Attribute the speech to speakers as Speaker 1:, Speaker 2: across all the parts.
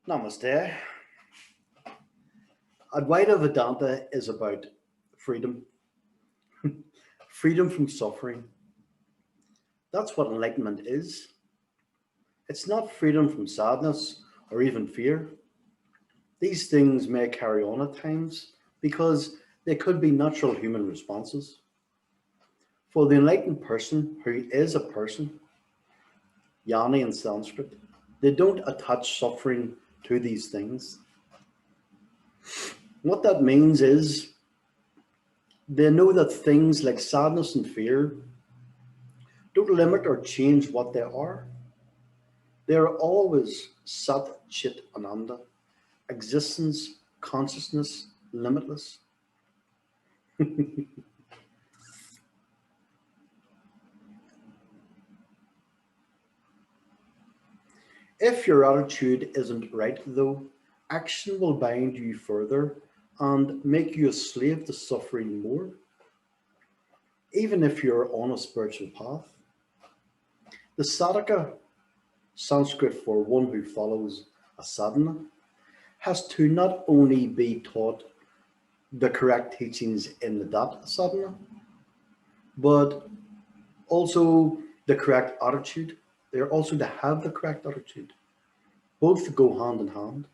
Speaker 1: Namaste. Advaita Vedanta is about freedom, freedom from suffering. That's what enlightenment is. It's not freedom from sadness or even fear. These things may carry on at times because they could be natural human responses. For the enlightened person who is a person, Jnani in Sanskrit, they don't attach suffering to these things. What that means is they know that things like sadness and fear don't limit or change what they are. They are always Sat Chit Ananda, existence, consciousness, limitless. If your attitude isn't right, though, action will bind you further and make you a slave to suffering more, even if you're on a spiritual path. The sadhaka, Sanskrit for one who follows a sadhana, has to not only be taught the correct teachings in that sadhana, but also the correct attitude. They're also to have the correct attitude. Both go hand in hand.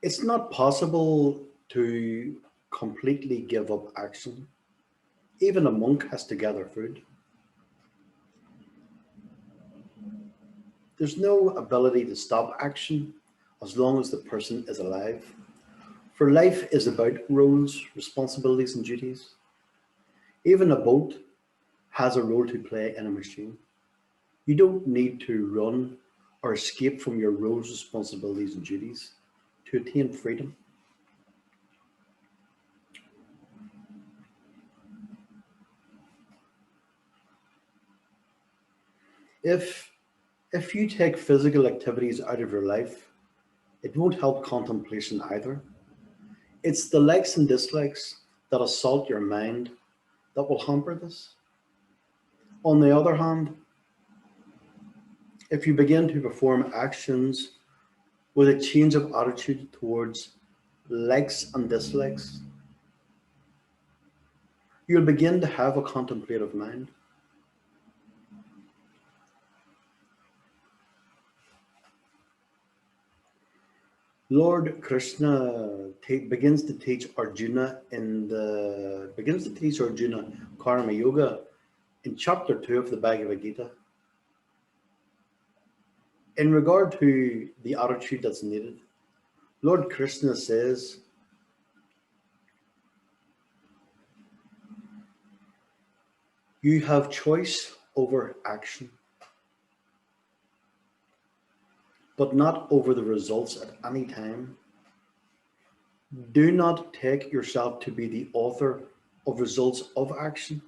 Speaker 1: It's not possible to completely give up action. Even a monk has to gather food. There's no ability to stop action as long as the person is alive. For life is about roles, responsibilities, and duties. Even a boat has a role to play in a machine. You don't need to run or escape from your roles, responsibilities, and duties to attain freedom. If if you take physical activities out of your life, it won't help contemplation either. It's the likes and dislikes that assault your mind that will hamper this. On the other hand, if you begin to perform actions with a change of attitude towards likes and dislikes, you'll begin to have a contemplative mind. Lord Krishna begins to teach Arjuna Karma Yoga in chapter 2 of the Bhagavad Gita. In regard to the attitude that's needed, Lord Krishna says, you have choice over action, but not over the results at any time. Do not take yourself to be the author of results of action.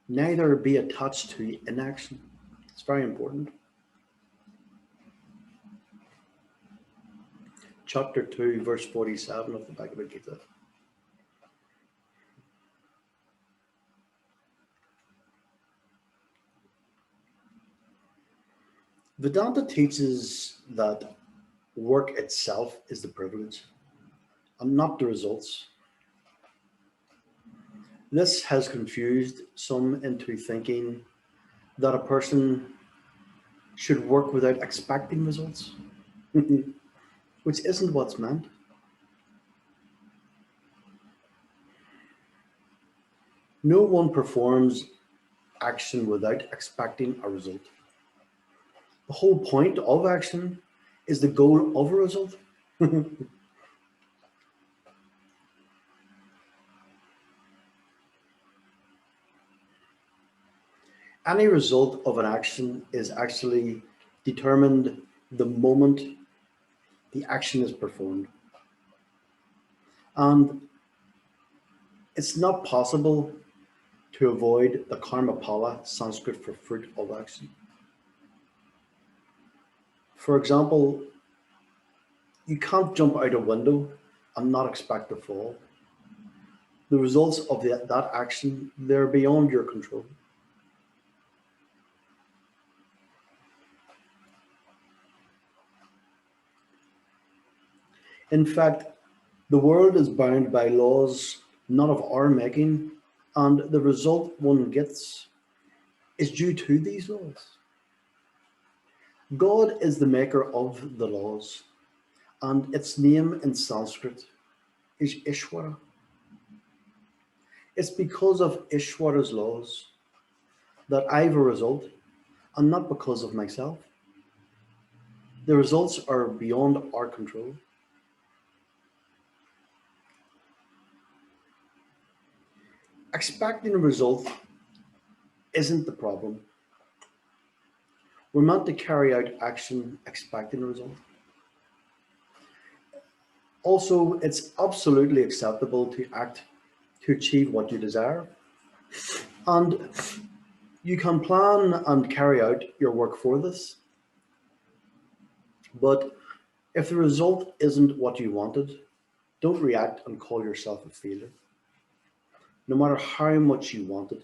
Speaker 1: Neither be attached to inaction. It's very important. Chapter 2, verse 47 of the Bhagavad Gita. Vedanta teaches that work itself is the privilege and not the results. This has confused some into thinking that a person should work without expecting results, which isn't what's meant. No one performs action without expecting a result. The whole point of action is the goal of a result. Any result of an action is actually determined the moment the action is performed. And it's not possible to avoid the karma pala, Sanskrit for fruit of action. For example, you can't jump out a window and not expect to fall. The results of that action, they're beyond your control. In fact, the world is bound by laws not of our making, and the result one gets is due to these laws. God is the maker of the laws, and its name in Sanskrit is Ishvara. It's because of Ishvara's laws that I have a result, and not because of myself. The results are beyond our control. Expecting a result isn't the problem. We're meant to carry out action expecting a result. Also, it's absolutely acceptable to act to achieve what you desire. And you can plan and carry out your work for this. But if the result isn't what you wanted, don't react and call yourself a failure, no matter how much you wanted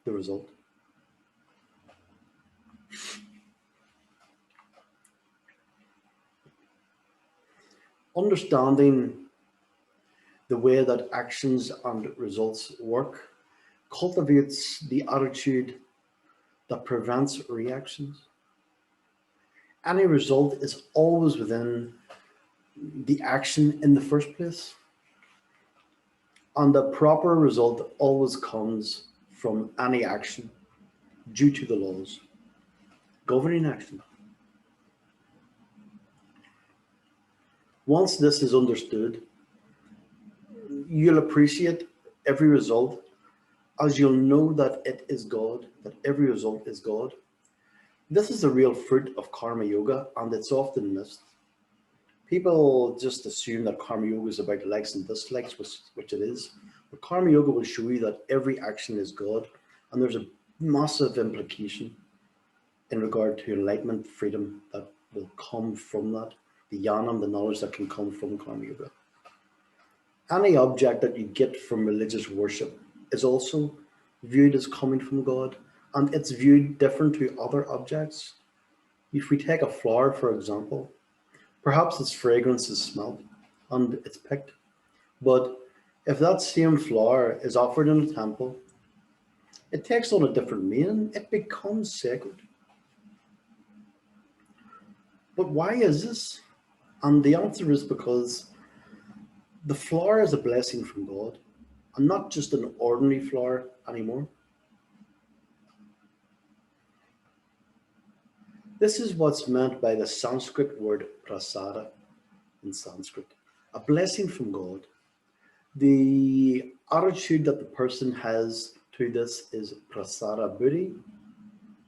Speaker 1: the result. Understanding the way that actions and results work cultivates the attitude that prevents reactions. Any result is always within the action in the first place, and the proper result always comes from any action due to the laws governing action. Once this is understood, you'll appreciate every result as you'll know that it is God, that every result is God. This is the real fruit of karma yoga, and it's often missed. People just assume that karma yoga is about likes and dislikes, which it is. But karma yoga will show you that every action is God, and there's a massive implication in regard to enlightenment, freedom that will come from that, the jnanam, the knowledge that can come from karma yoga. Any object that you get from religious worship is also viewed as coming from God, and it's viewed different to other objects. If we take a flower, for example, perhaps its fragrance is smelled and it's picked, but if that same flower is offered in a temple, it takes on a different meaning. It becomes sacred. But why is this? And the answer is because the flower is a blessing from God, and not just an ordinary flower anymore. This is what's meant by the Sanskrit word prasada in Sanskrit, a blessing from God. The attitude that the person has to this is prasada buddhi,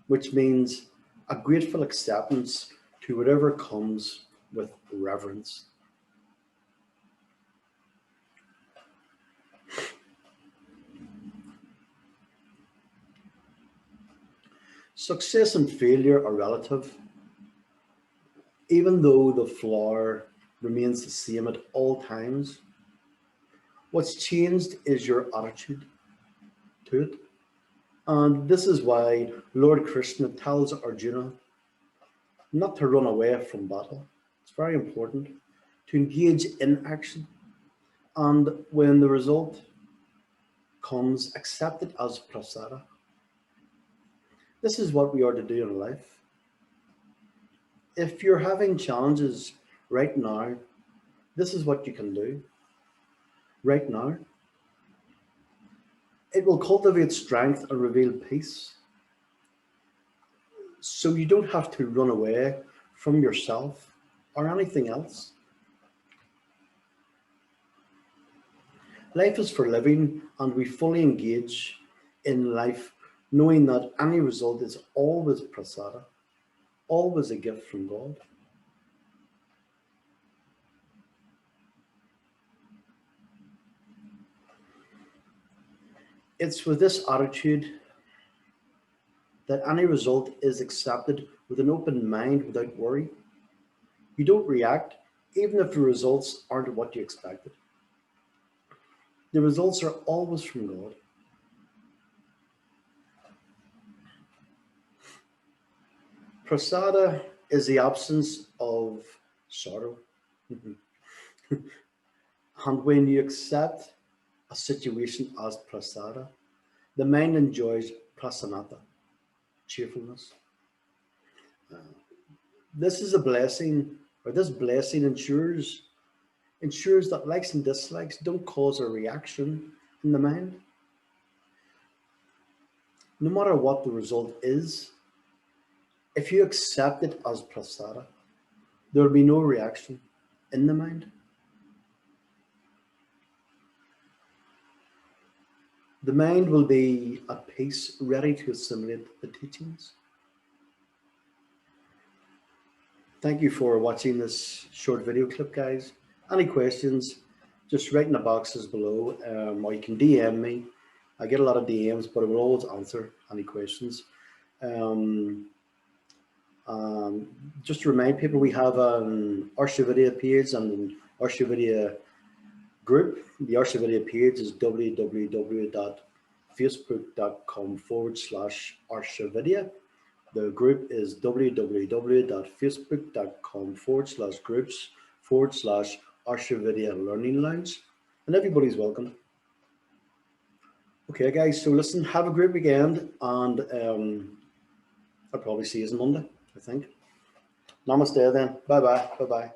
Speaker 1: which means a grateful acceptance to whatever comes with reverence. Success and failure are relative, even though the flower remains the same at all times. What's changed is your attitude to it. And this is why Lord Krishna tells Arjuna not to run away from battle. It's very important to engage in action. And when the result comes, accept it as prasada. This is what we are to do in life. If you're having challenges right now, this is what you can do right now. It will cultivate strength and reveal peace. So you don't have to run away from yourself or anything else. Life is for living, and we fully engage in life knowing that any result is always prasada, always a gift from God. It's with this attitude that any result is accepted with an open mind without worry. You don't react, even if the results aren't what you expected. The results are always from God. Prasada is the absence of sorrow. And when you accept a situation as prasada, the mind enjoys prasanata, cheerfulness. This is a blessing, or this blessing ensures that likes and dislikes don't cause a reaction in the mind. No matter what the result is, if you accept it as prasada, there will be no reaction in the mind. The mind will be at peace, ready to assimilate the teachings. Thank you for watching this short video clip, guys. Any questions, just write in the boxes below, or you can DM me. I get a lot of DMs, but I will always answer any questions. Um, just to remind people, we have an Arsha page and an Arsha group. The Arsha page is www.facebook.com/Arsha. The group is www.facebook.com/groups/Arsha Learning Lounge. And everybody's welcome. Okay, guys, so listen, have a great weekend, and I'll probably see you on Monday, I think. Namaste then. Bye bye. Bye bye.